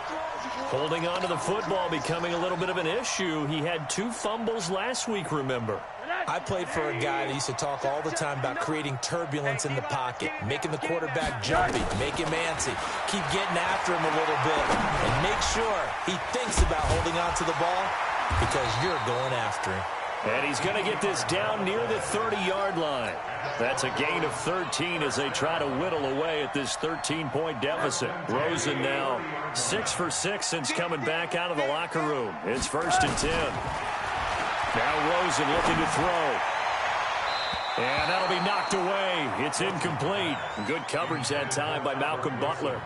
Holding on to the football becoming a little bit of an issue. He had 2 fumbles last week, remember. I played for a guy that used to talk all the time about creating turbulence in the pocket, making the quarterback jumpy, make him antsy, keep getting after him a little bit, and make sure he thinks about holding on to the ball because you're going after him. And he's going to get this down near the 30-yard line. That's a gain of 13 as they try to whittle away at this 13-point deficit. Rosen now 6 for 6 since coming back out of the locker room. It's 1st and 10. Now Rosen looking to throw. And that'll be knocked away. It's incomplete. Good coverage that time by Malcolm Butler.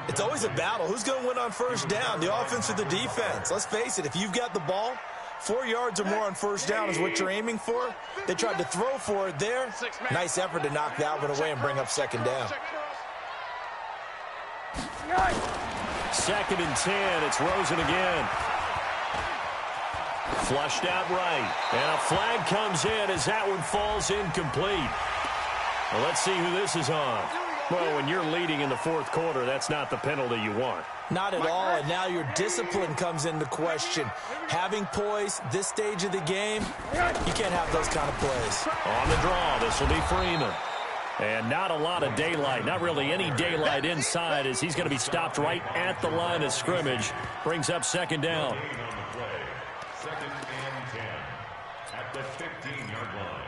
It's always a battle. Who's going to win on first down, the offense or the defense? Let's face it, if you've got the ball, 4 yards or more on first down is what you're aiming for. They tried to throw for it there. Nice effort to knock that one away and bring up second down. 2nd and 10. It's Rosen again. Flushed out right. And a flag comes in as that one falls incomplete. Well, let's see who this is on. Well, when you're leading in the fourth quarter, that's not the penalty you want. Not at all, and now your discipline comes into question. Having poise this stage of the game, you can't have those kind of plays. On the draw, this will be Freeman. And not a lot of daylight, not really any daylight inside as he's going to be stopped right at the line of scrimmage. Brings up second down. 2nd and 10 at the 15-yard line.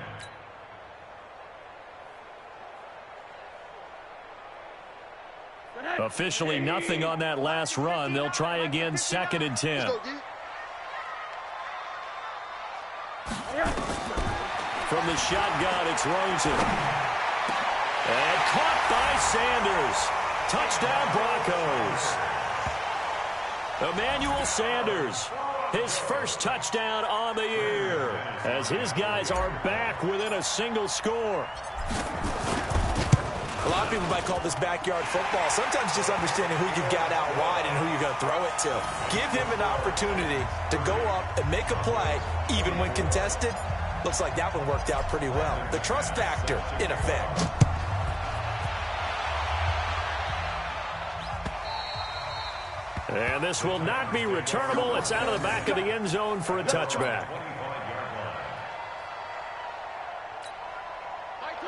Officially nothing on that last run. They'll try again, 2nd and 10. From the shotgun, it's Rosen. And caught by Sanders. Touchdown, Broncos. Emmanuel Sanders, his first touchdown on the year, as his guys are back within a single score. A lot of people might call this backyard football. Sometimes just understanding who you've got out wide and who you're going to throw it to. Give him an opportunity to go up and make a play, even when contested. Looks like that one worked out pretty well. The trust factor in effect. And this will not be returnable. It's out of the back of the end zone for a touchback.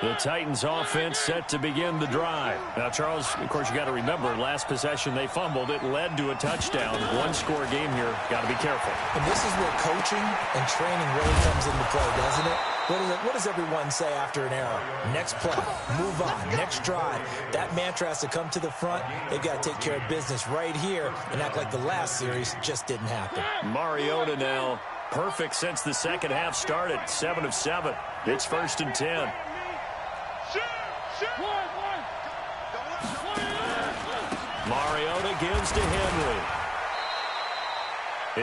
The Titans offense set to begin the drive. Now, Charles, of course, you got to remember, last possession they fumbled. It led to a touchdown. One-score game here. Got to be careful. And this is where coaching and training really comes into play, doesn't it? What does everyone say after an error? Next play, move on, next drive. That mantra has to come to the front. They've got to take care of business right here and act like the last series just didn't happen. Mariota now perfect since the second half started. 7 of 7. It's 1st and 10. Mariota gives to Henry.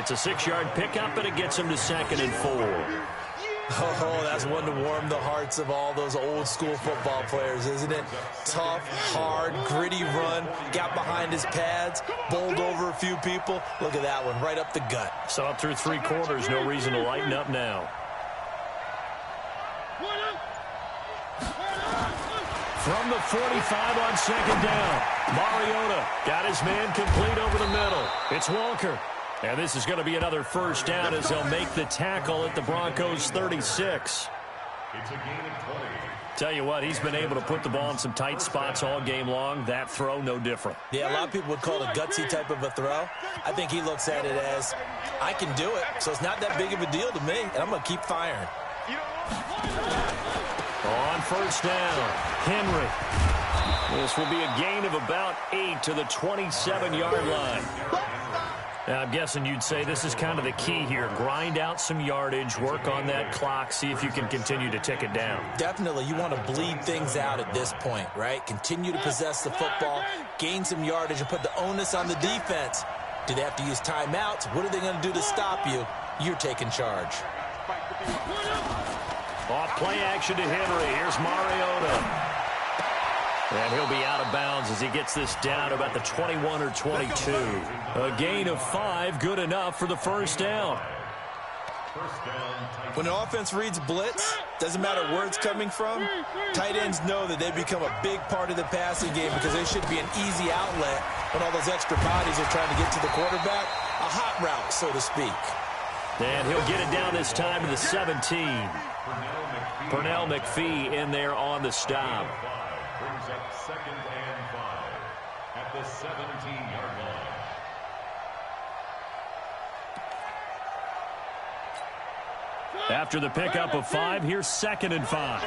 It's a 6-yard pickup, and it gets him to 2nd and 4. Oh, that's one to warm the hearts of all those old-school football players, isn't it? Tough, hard, gritty run, got behind his pads, bowled over a few people. Look at that one, right up the gut. Saw it through 3 quarters, no reason to lighten up now. From the 45 on second down. Mariota got his man complete over the middle. It's Walker. And this is going to be another first down as they'll make the tackle at the Broncos 36. It's a gain of 20. Tell you what, he's been able to put the ball in some tight spots all game long. That throw, no different. Yeah, a lot of people would call it a gutsy type of a throw. I think he looks at it as, I can do it, so it's not that big of a deal to me, and I'm going to keep firing. On first down, Henry. This will be a gain of about 8 to the 27-yard line. Now, I'm guessing you'd say this is kind of the key here. Grind out some yardage, work on that clock, see if you can continue to tick it down. Definitely, you want to bleed things out at this point, right? Continue to possess the football, gain some yardage, and put the onus on the defense. Do they have to use timeouts? What are they going to do to stop you? You're taking charge. Off play action to Henry. Here's Mariota. And he'll be out of bounds as he gets this down about the 21 or 22. A gain of 5, good enough for the first down. When an offense reads blitz, doesn't matter where it's coming from, tight ends know that they become a big part of the passing game because they should be an easy outlet when all those extra bodies are trying to get to the quarterback. A hot route, so to speak. And he'll get it down this time to the 17. Pernell McPhee in there on the stop. Brings up 2nd and 5 at the 17-yard line. After the pickup of 5, here's 2nd and 5.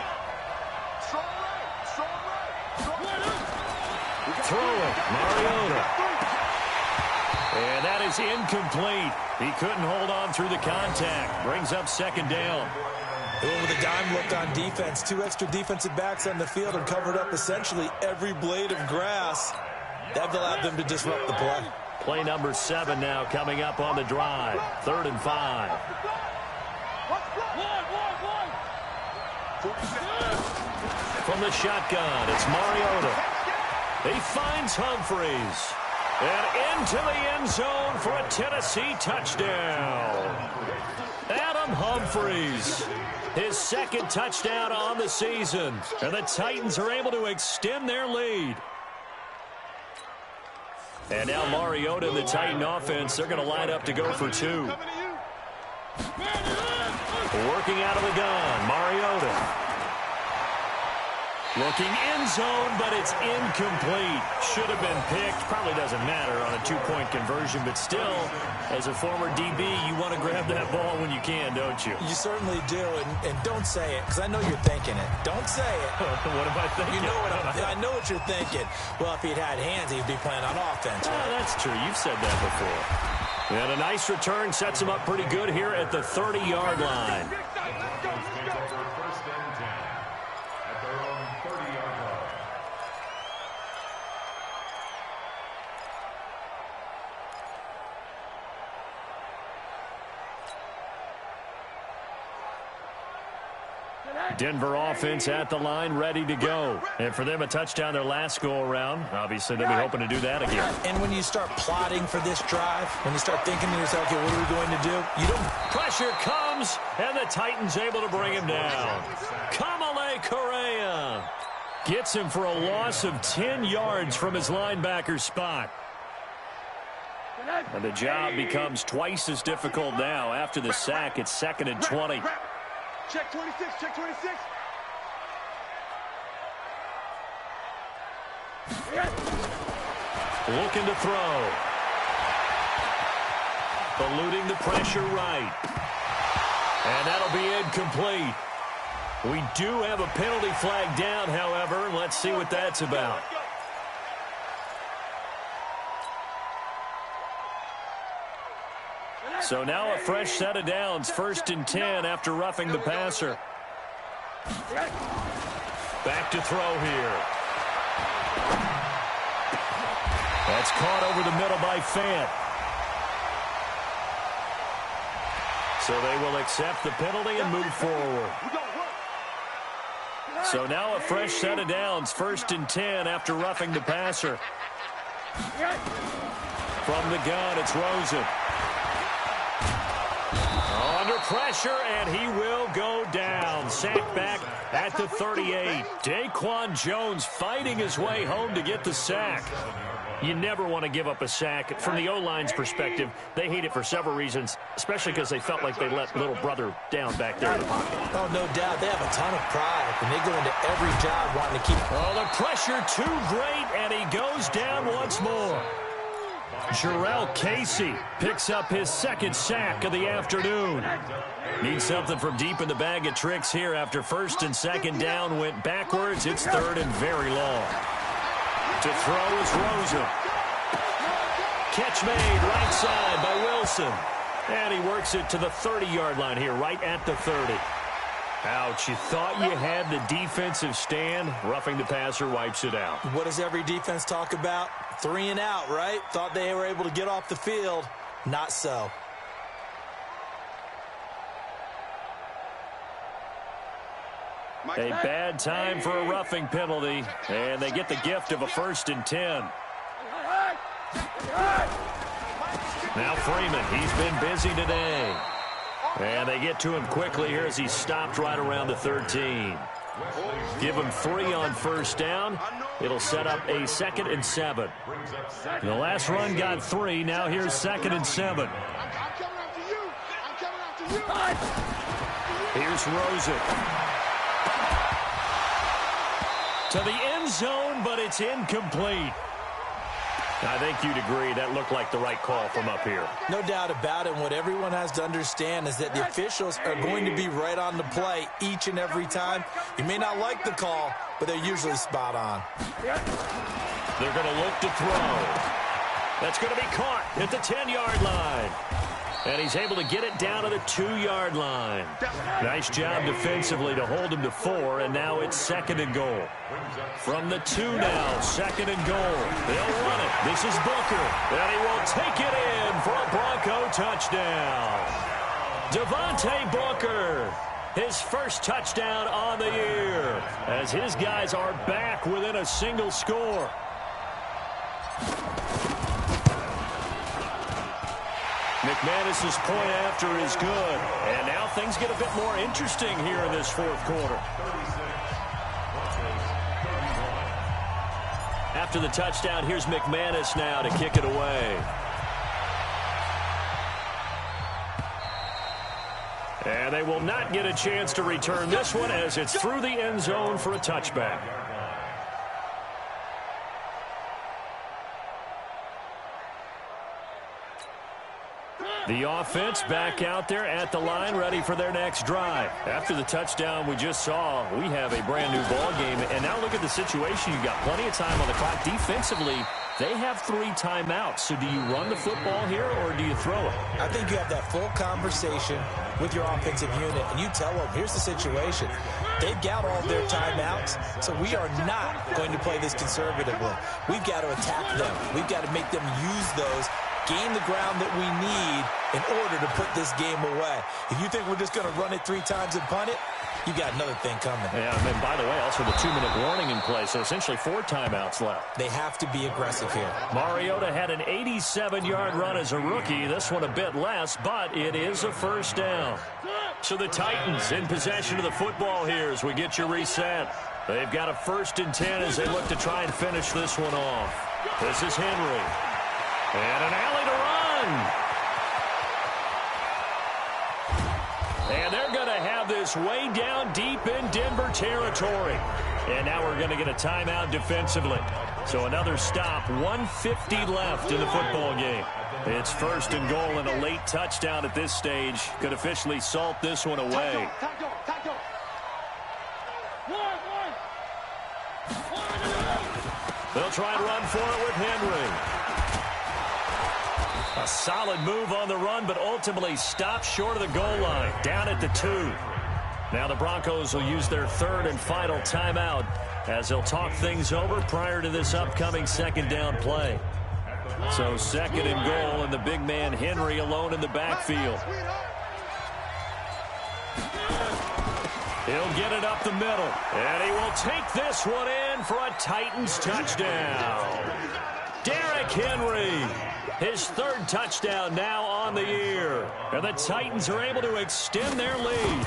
Throw it, Mariota. And that is incomplete. He couldn't hold on through the contact. Brings up 2nd down. With a dime look on defense, 2 extra defensive backs on the field and covered up essentially every blade of grass. That allowed them to disrupt the play. Play number 7 now coming up on the drive. 3rd and 5. From the shotgun, it's Mariota. He finds Humphries. And into the end zone for a Tennessee touchdown. Adam Humphries. His 2nd touchdown on the season. And the Titans are able to extend their lead. And now Mariota and the Titan offense, they're going to line up to go for 2. Working out of the gun, Mariota. Looking end zone, but it's incomplete. Should have been picked. Probably doesn't matter on a 2-point conversion, but still, as a former DB, you want to grab that ball when you can, don't you? You certainly do, and don't say it, because I know you're thinking it. Don't say it. What am I thinking? You know I know what you're thinking. Well, if he'd had hands, he'd be playing on offense. Right? Oh, that's true. You've said that before. And a nice return sets him up pretty good here at the 30-yard line. Denver offense at the line, ready to go. And for them, a touchdown their last go-around. Obviously, they'll be hoping to do that again. And when you start plotting for this drive, when you start thinking to yourself, okay, what are we going to do? You don't... Pressure comes, and the Titans able to bring him down. Kamale Correa gets him for a loss of 10 yards from his linebacker spot. And the job becomes twice as difficult now. After the sack, it's 2nd and 20. Check 26, check 26. Looking to throw. Eluding the pressure right. And that'll be incomplete. We do have a penalty flag down, however. Let's see what that's about. So now a fresh set of downs, 1st and 10 after roughing the passer. Back to throw here. That's caught over the middle by Fant. So they will accept the penalty and move forward. So now a fresh set of downs, 1st and 10 after roughing the passer. From the gun, it's Rosen. Under pressure, and he will go down. sack back at the 38. Daquan Jones fighting his way home to get the sack. You never want to give up a sack. From the O-line's perspective, they hate it for several reasons, especially because they felt like they let little brother down back there in the pocket. Oh, no doubt. They have a ton of pride, and they go into every job wanting to keep... Oh, the pressure too great, and he goes down once more. Jarrell Casey picks up his second sack of the afternoon. Needs something from deep in the bag of tricks here after first and second down went backwards. It's third and very long. To throw is Rosen. Catch made right side by Wilson. And he works it to the 30-yard line here, right at the 30. Ouch, you thought you had the defensive stand. Roughing the passer wipes it out. What does every defense talk about? 3 and out, right? Thought they were able to get off the field. Not so. A bad time for a roughing penalty, and they get the gift of a 1st and 10. Now Freeman, he's been busy today. And they get to him quickly here as he stopped right around the 13. Give him 3 on first down. It'll set up a 2nd and 7. The last run got 3. Now here's 2nd and 7. Here's Rosen. To the end zone, but it's incomplete. I think you'd agree that looked like the right call from up here. No doubt about it. And what everyone has to understand is that the officials are going to be right on the play each and every time. You may not like the call, but they're usually spot on. They're going to look to throw. That's going to be caught at the 10-yard line. And he's able to get it down to the 2-yard line. Nice job defensively to hold him to 4, and now it's 2nd and goal. From the 2 now, 2nd and goal. They'll run it. This is Booker, and he will take it in for a Bronco touchdown. Devontae Booker, his first touchdown on the year, as his guys are back within a single score. McManus's point after is good. And now things get a bit more interesting here in this 4th quarter. After the touchdown, here's McManus now to kick it away. And they will not get a chance to return this one as it's through the end zone for a touchback. The offense back out there at the line, ready for their next drive. After the touchdown we just saw, we have a brand new ball game. And now look at the situation. You've got plenty of time on the clock. Defensively, they have 3 timeouts. So do you run the football here or do you throw it? I think you have that full conversation with your offensive unit, and you tell them, here's the situation. They've got all their timeouts, so we are not going to play this conservatively. We've got to attack them. We've got to make them use those, gain the ground that we need in order to put this game away. If you think we're just going to run it 3 times and punt it, you got another thing coming. Yeah, and by the way, also the 2-minute warning in play, so essentially 4 timeouts left. They have to be aggressive here. Mariota had an 87-yard run as a rookie. This one a bit less, but it is a first down. So the Titans in possession of the football here as we get you reset. They've got a 1st and 10 as they look to try and finish this one off. This is Henry. And an alley to run. And they're going to have this way down deep in Denver territory. And now we're going to get a timeout defensively. So another stop, 1:50 left in the football game. It's 1st and goal, and a late touchdown at this stage could officially salt this one away. They'll try and run for it with Henry. A solid move on the run, but ultimately stopped short of the goal line, down at the 2. Now the Broncos will use their 3rd and final timeout as they'll talk things over prior to this upcoming 2nd down play. So 2nd and goal, and the big man Henry alone in the backfield. He'll get it up the middle, and he will take this one in for a Titans touchdown. Derrick Henry, his 3rd touchdown now on the year. And the Titans are able to extend their lead.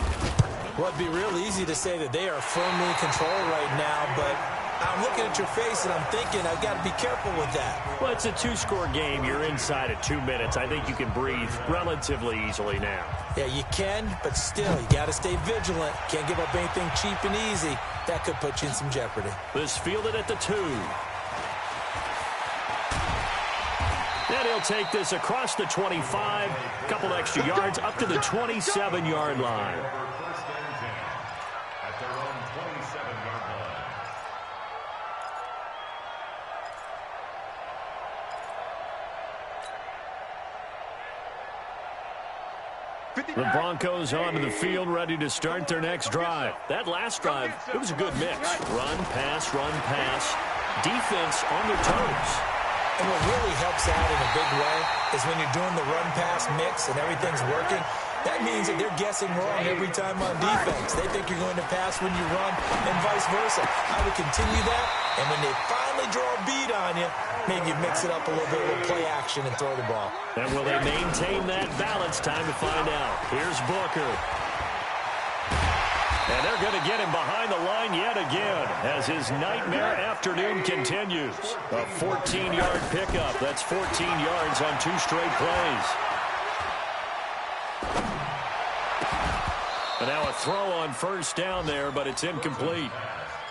Well, it'd be real easy to say that they are firmly in control right now, but I'm looking at your face and I'm thinking I've got to be careful with that. Well, it's a two-score game. You're inside at 2 minutes. I think you can breathe relatively easily now. Yeah, you can, but still, you got to stay vigilant. Can't give up anything cheap and easy. That could put you in some jeopardy. This fielded at the 2. And he'll take this across the 25, a couple extra yards up to the 27-yard line. First and 10 at their own 27-yard line. The Broncos onto the field, ready to start their next drive. That last drive, it was a good mix. Run, pass, defense on their toes. And what really helps out in a big way is when you're doing the run-pass mix and everything's working, that means that they're guessing wrong every time on defense. They think you're going to pass when you run and vice versa. I would continue that, and when they finally draw a beat on you, maybe you mix it up a little bit with play action and throw the ball. And will they maintain that balance? Time to find out. Here's Booker. And they're going to get him behind the line yet again as his nightmare afternoon continues. A 14-yard pickup. That's 14 yards on 2 straight plays. And now a throw on first down there, but it's incomplete.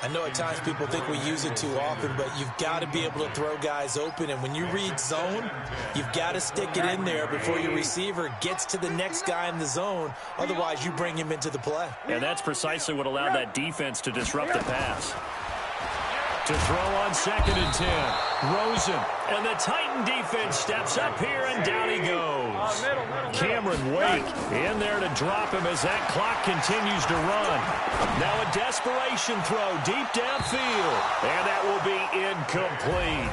I know at times people think we use it too often, but you've got to be able to throw guys open. And when you read zone, you've got to stick it in there before your receiver gets to the next guy in the zone. Otherwise, you bring him into the play. And that's precisely what allowed that defense to disrupt the pass. To throw on 2nd and 10. Rosen. And the Titan defense steps up here, and down he goes. Cameron Wake in there to drop him as that clock continues to run. Now a desperation throw deep downfield. And that will be incomplete.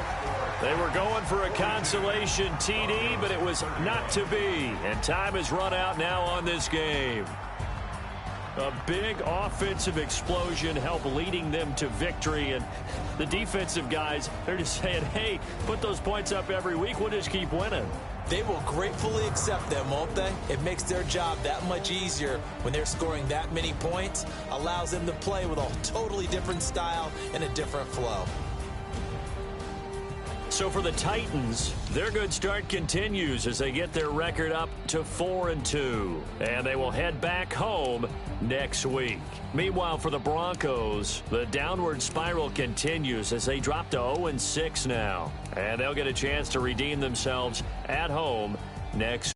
They were going for a consolation TD, but it was not to be. And time has run out now on this game. A big offensive explosion helped leading them to victory. And the defensive guys, they're just saying, hey, put those points up every week. We'll just keep winning. They will gratefully accept them, won't they? It makes their job that much easier when they're scoring that many points. Allows them to play with a totally different style and a different flow. So for the Titans, their good start continues as they get their record up to 4-2. And they will head back home next week. Meanwhile, for the Broncos, the downward spiral continues as they drop to 0-6 now. And they'll get a chance to redeem themselves at home next